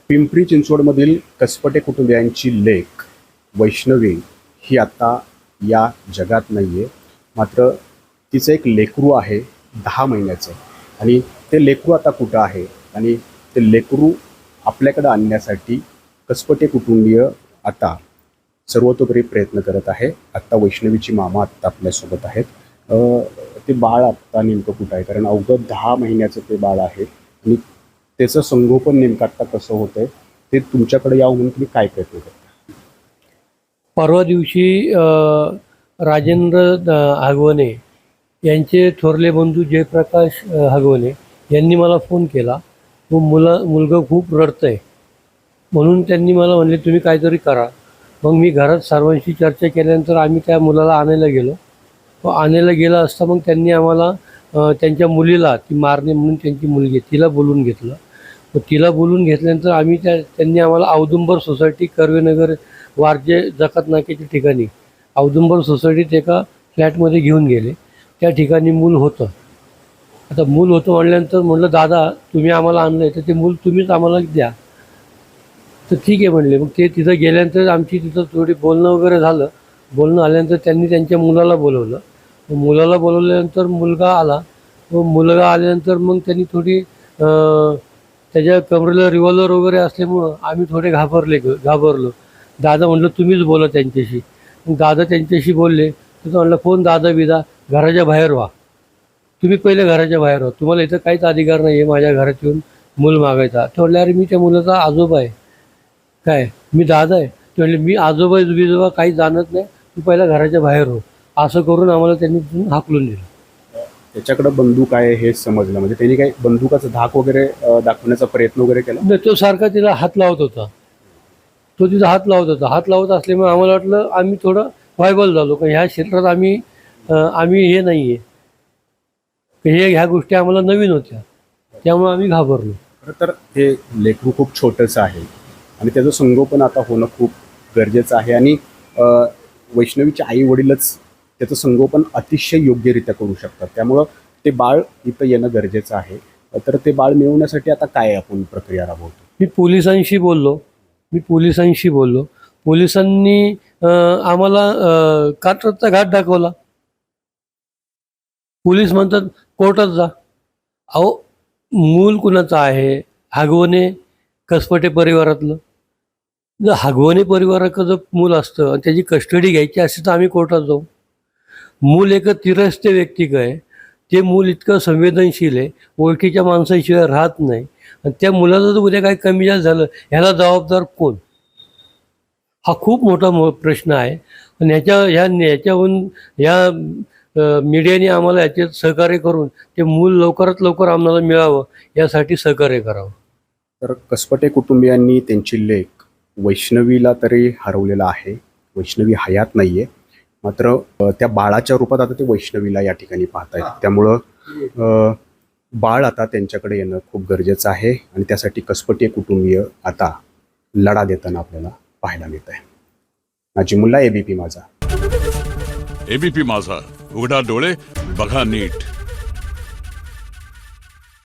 पिंपरी चिंचवडमधील कसपटे कुटुंबियांची लेक वैष्णवी ही आता या जगात नाही आहे. मात्र तिचं एक लेकरू आहे 10 महिन्याचं, आणि ते लेकरू आता कुठं आहे आणि ते लेकरू आपल्याकडे आणण्यासाठी कसपटे कुटुंबीय आता सर्वतोपरी प्रयत्न करत आहे. आत्ता वैष्णवीची मामा आत्ता आपल्यासोबत आहेत. ते बाळ आत्ता नेमकं कुठं आहे, कारण अवघं 10 महिन्याचं ते बाळ आहे आणि त्याचं संगोपन नेमकं आत्ता कसं होतं आहे ते तुमच्याकडे यावं म्हणून तुम्ही काय प्रयत्न करता? परवा दिवशी राजेंद्र हगवणे यांचे थोरले बंधू जयप्रकाश हगवणे यांनी मला फोन केला. तो मुलगा खूप रडतं आहे म्हणून त्यांनी मला म्हणले तुम्ही काहीतरी करा. मग मी घरात सर्वांशी चर्चा केल्यानंतर आम्ही त्या मुलाला आणायला गेलो. तो आणायला गेला असता मग त्यांनी आम्हाला त्यांच्या मुलीला, ती मारणे म्हणून त्यांची मुलगी, तिला बोलून घेतलं. मग तिला बोलून घेतल्यानंतर त्यांनी आम्हाला औदुंबर सोसायटी, कर्वेनगर, वारजे जकात नाक्याच्या ठिकाणी औदुंबर सोसायटीत एका फ्लॅटमध्ये घेऊन गेले. त्या ठिकाणी मूल होतं. आता मूल होतं म्हटल्यानंतर म्हटलं दादा तुम्ही आम्हाला आणलं आहे तर ते मूल तुम्हीच आम्हाला द्या. तर ठीक आहे म्हणले. मग ते तिथं गेल्यानंतर आमची तिथं थोडी बोलणं वगैरे झालं. बोलणं आल्यानंतर त्यांनी त्यांच्या मुलाला बोलवलं. मुलाला बोलवल्यानंतर मुलगा आला. मुलगा आल्यानंतर मग त्यांनी थोडी त्याच्या कमरेला रिव्हॉल्वर वगैरे असल्यामुळं आम्ही थोडे घाबरलो. दादा म्हटलं तुम्हीच बोला त्यांच्याशी. मग दादा त्यांच्याशी बोलले. तर म्हटलं फोन दादा बिदा घराच्या बाहेर व्हा, तुम्ही पहिले घराच्या बाहेर व्हा, तुम्हाला इथं काहीच अधिकार नाही आहे माझ्या घरात येऊन मूल मागायचा. ते म्हटलं अरे मी त्या मुलाचा आजोबा आहे. काय मी दादा आहे? ते म्हटले मी आजोबा बिजोबा काही जाणत नाही, तू पहिला घराच्या बाहेर हो. असं करून आम्हाला त्यांनी हाकलून दिलं. त्याच्याकडे बंदूक आहे हे समजलं, म्हणजे त्यांनी काही बंदुकाचं धाक वगैरे दाखवण्याचा प्रयत्न वगैरे केला? नाही, तो सारखा तिला हात लावत होता. तो तिचा हात लावत होता. हात लावत असल्यामुळे आम्हाला वाटलं, आम्ही थोडं व्हायबल झालो का ह्या क्षेत्रात आम्ही हे नाही आहे, ह्या गोष्टी आम्हाला नवीन होत्या, त्यामुळे आम्ही घाबरलो. खरं तर हे लेकरू खूप छोटंसं आहे आणि त्याचं संगोपन आता होणं खूप गरजेचं आहे. आणि वैष्णवीचे आई वडीलच त्याचं संगोपन अतिशय योग्यरित्या करू शकतात. त्यामुळं ते बाळ इथं येणं गरजेचं आहे. तर ते बाळ मिळवण्यासाठी आता काय आपण प्रक्रिया राबवतो? मी पोलिसांशी बोललो. पोलिसांनी आम्हाला कात्रजचा घाट दाखवला. पोलीस म्हणतात कोर्टात जा. अहो मूल कुणाचं आहे? हगवणे कसपटे परिवारातलं. जर हगवणे परिवाराचं जर मूल असतं आणि त्याची कस्टडी घ्यायची असती तर आम्ही कोर्टात जाऊ. मूल एक तिरस्ते व्यक्तिक आहे. ते मूल इतकं संवेदनशील आहे, ओळखीच्या माणसाशिवाय राहत नाही. आणि त्या मुलाचं जर उद्या काही कमी जास्त झालं ह्याला जबाबदार कोण? हा खूप मोठा प्रश्न आहे. आणि ह्याच्याहून मीडियाने आम्हाला याच्यात सहकार्य करून ते मूल लवकरात लवकर आम्हाला मिळावं यासाठी सहकार्य करावं. तर कसपटे कुटुंबियांनी त्यांची लेक वैष्णवीला तरी हरवलेला आहे. वैष्णवी हयात नाही आहे, मात्र त्या बाळाच्या रूपात आता ते वैष्णवीला या ठिकाणी पाहत आहेत. त्यामुळं बाळ आता त्यांच्याकडे येणं खूप गरजेचं आहे आणि त्यासाठी कसपटे कुटुंबीय आता लढा देताना आपल्याला पाहायला मिळत आहे. नाजिमुल्ला, एबीपी माझा. एबीपी माझा, उघडा डोळे बघा नीट.